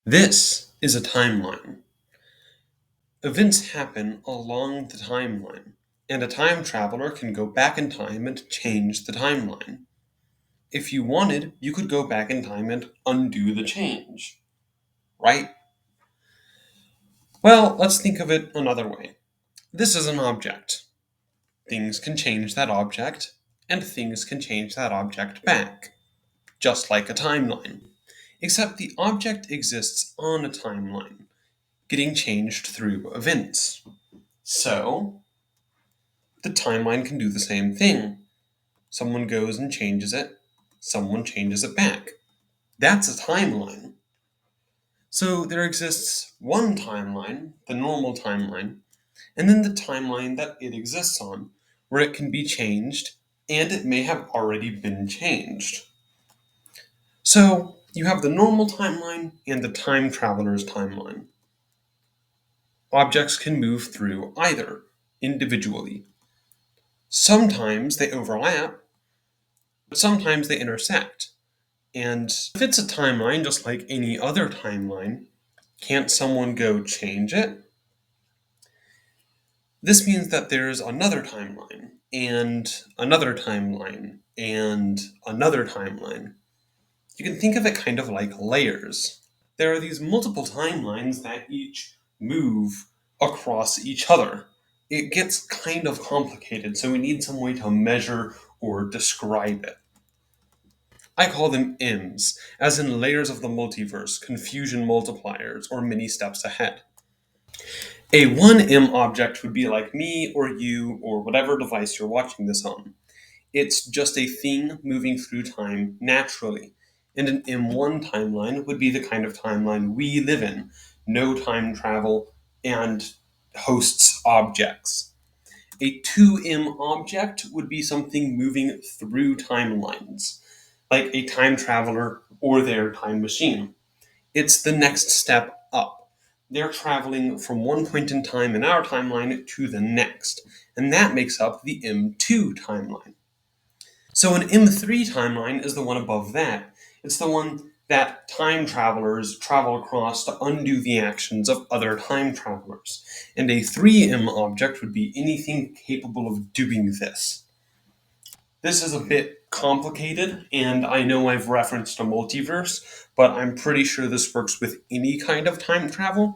This is a timeline. Events happen along the timeline, and a time traveler can go back in time and change the timeline. If you wanted, you could go back in time and undo the change, right? Well, let's think of it another way. This is an object. Things can change that object, and things can change that object back, just like a timeline. Except the object exists on a timeline, getting changed through events. So, the timeline can do the same thing. Someone goes and changes it, someone changes it back. That's a timeline. So there exists one timeline, the normal timeline, and then the timeline that it exists on, where it can be changed, and it may have already been changed. So you have the normal timeline and the time traveler's timeline. Objects can move through either individually. Sometimes they overlap, but sometimes they intersect. And if it's a timeline just like any other timeline, can't someone go change it? This means that there's another timeline, and another timeline, and another timeline. You can think of it kind of like layers. There are these multiple timelines that each move across each other. It gets kind of complicated, so we need some way to measure or describe it. I call them IMs, as in layers of the multiverse, confusion multipliers, or many steps ahead. A 1M object would be like me or you or whatever device you're watching this on. It's just a thing moving through time naturally. And an M1 timeline would be the kind of timeline we live in. No time travel and hosts objects. A 2M object would be something moving through timelines, like a time traveler or their time machine. It's the next step up. They're traveling from one point in time in our timeline to the next, and that makes up the M2 timeline. So an M3 timeline is the one above that. It's the one that time travelers travel across to undo the actions of other time travelers. And a 3M object would be anything capable of doing this. This is a bit complicated, and I know I've referenced a multiverse, but I'm pretty sure this works with any kind of time travel,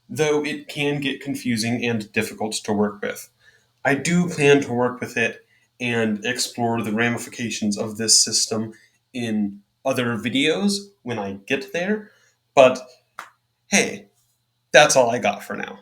though it can get confusing and difficult to work with. I do plan to work with it and explore the ramifications of this system in other videos when I get there, but hey, that's all I got for now.